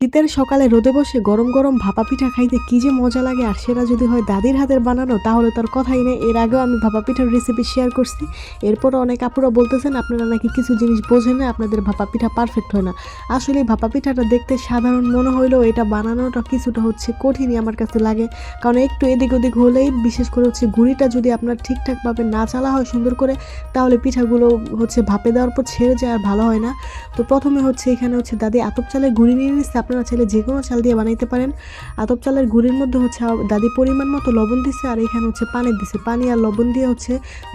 শীতের সকালে রোদে বসে গরম গরম ভাপা পিঠা খাইতে কি যে মজা লাগে, আর সেটা যদি হয় দাদির হাতের বানানো তাহলে তার কথাই নেই। এর আগেও আমি ভাপা পিঠার রেসিপি শেয়ার করছি। এরপরও অনেক আপুরা বলতেছেন আপনারা নাকি কিছু জিনিস বোঝেন না, আপনাদের ভাপা পিঠা পারফেক্ট হয় না। আসলে ভাপা পিঠাটা দেখতে সাধারণ মনে হইলেও এটা বানানোটা কিছুটা কঠিনই আমার কাছে লাগে। কারণ একটু এদিক ওদিক হলেই, বিশেষ করে গুঁড়িটা যদি আপনার ঠিকঠাকভাবে না চালা হয় সুন্দর করে, তাহলে পিঠাগুলো ভাপে দেওয়ার পর ছেড়ে যায় আর ভালো হয় না। তো প্রথমে এখানে দাদি আতপ চালের গুঁড়ি নিয়ে নিচ্ছে। আপনারা চাইলে যে কোনো চাল দিয়ে বানাইতে পারেন। আতপ চালের গুঁড়ির মধ্যে দাদি পরিমাণ মতো লবণ দিছে, আর এখানে পানি দিছে। পানি আর লবণ দিয়ে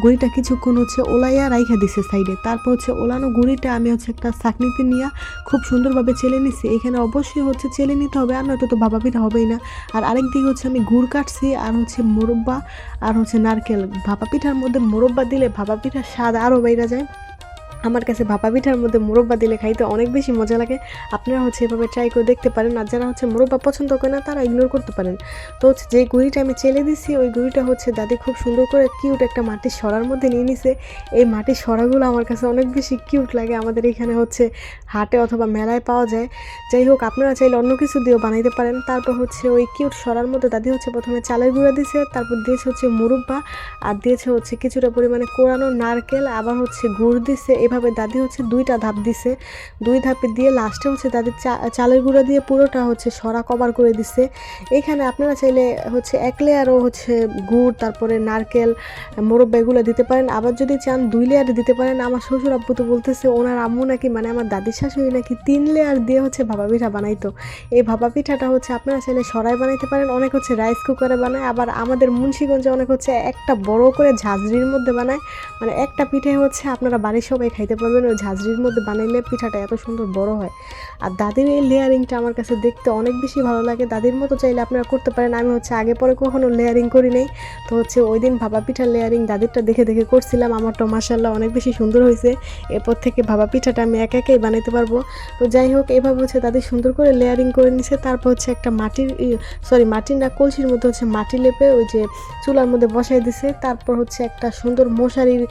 গুঁড়িটা কিছুক্ষণ ওলাইয়া রাইখা দিছে সাইডে। তারপর ওলানো গুঁড়িটা আমি একটা ছাঁকনিতে নিয়ে খুব সুন্দরভাবে চেলে নিছি। এখানে অবশ্যই চেলে নিতে হবে, আর নয়তো তো ভাপা পিঠা হবেই না। আর আরেক দিকে আমি গুড় কাটছি, আর মোরব্বা আর নারকেল। ভাপা পিঠার মধ্যে মোরব্বা দিলে ভাপা পিঠার স্বাদ আরও বাইরে যায়। আমার কাছে ভাপা পিঠার মধ্যে মোরব্বা দিলে খাইতে অনেক বেশি মজা লাগে। আপনারা এভাবে ট্রাই করে দেখতে পারেন। আর যারা মোরব্বা পছন্দ করে না তারা ইগনোর করতে পারেন। তো যে গুঁড়িটা আমি চেলে দিছি, ওই গুঁড়িটা দাদি খুব সুন্দর করে কিউট একটা মাটির সরার মধ্যে নিয়ে নিছে। এই মাটির সরাগুলো আমার কাছে অনেক বেশি কিউট লাগে। আমাদের এখানে হাটে অথবা মেলায় পাওয়া যায়। যাই হোক, আপনারা চাইলে অন্য কিছু দিয়েও বানাইতে পারেন। তারপর ওই কিউট সরার মধ্যে দাদি প্রথমে চালের গুঁড়া দিছে, তারপর দিয়েছে মোরব্বা, আর দিয়েছে কিছুটা পরিমাণে কোরানো নারকেল, আবার গুড় দিছে। এভাবে দাদি দুইটা ধাপ দিছে। দুই ধাপে দিয়ে লাস্টে দাদি চালের গুঁড়া দিয়ে পুরোটা সরা কভার করে দিছে। এখানে আপনারা চাইলে এক লেয়ারও গুড়, তারপরে নারকেল, মোরব্বা এগুলো দিতে পারেন। আবার যদি চান 2 লেয়ার দিতে পারেন। আমার শ্বশুর আব্বু তো বলতেছে ওনার আম্মু নাকি, মানে আমার দাদির শাশুড়ি নাকি 3 লেয়ার দিয়ে ভাপা পিঠা বানাইতো। এই ভাপা পিঠাটা আপনারা চাইলে সরাই বানাইতে পারেন, অনেক রাইস কুকারে বানায়। আবার আমাদের মুন্সিগঞ্জে অনেক একটা বড় করে ঝাঁঝরির মধ্যে বানায়। মানে একটা পিঠে আপনারা বাড়ির সবাই খাইতে পারবেন। ওই ঝাঁঝরির মধ্যে বানাইলে পিঠাটা এত সুন্দর বড় হয়। আর দাদির এই লেয়ারিংটা আমার কাছে দেখতে অনেক বেশি ভালো লাগে। দাদির মতো চাইলে আপনারা করতে পারেন। আমি আগে পরে কখনো লেয়ারিং করি নাই। তো ওই দিন ভাপা পিঠার লেয়ারিং দাদিরটা দেখে দেখে করছিলাম। আমারটা মাশাআল্লাহ অনেক বেশি সুন্দর হয়েছে। এরপর থেকে ভাপা পিঠাটা আমি একা একাই বানাইতে পারবো। তো যাই হোক, এভাবে দাদি সুন্দর করে লেয়ারিং করে নিছে। তারপর একটা মাটির না কলসির মধ্যে মাটি লেপে ওই যে চুলার মধ্যে বসাই দিছে। তারপর একটা সুন্দর মশারির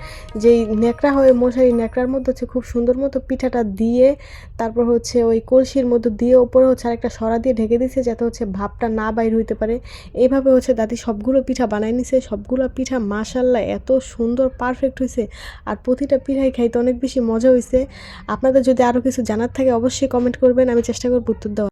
যেই ন্যাকড়া হয়, মশারি ন্যাকড়ার মধ্যে খুব সুন্দর মতো পিঠাটা দিয়ে, তারপর ওই কলসির মধ্যে দিয়ে ওপরে আরেকটা সরা দিয়ে ঢেকে দিছে, যাতে ভাপটা না বাইর হইতে পারে। এইভাবে দাদি সবগুলো পিঠা বানাই নিছে। সবগুলো পিঠা মাশাআল্লাহ এত সুন্দর পারফেক্ট হয়েছে। আর প্রতিটা পিঠাই খাইতে অনেক বেশি মজা হয়েছে। আপনাদের যদি আরও কিছু জানার থাকে অবশ্যই কমেন্ট করবেন, আমি চেষ্টা করব উত্তর দেওয়ার।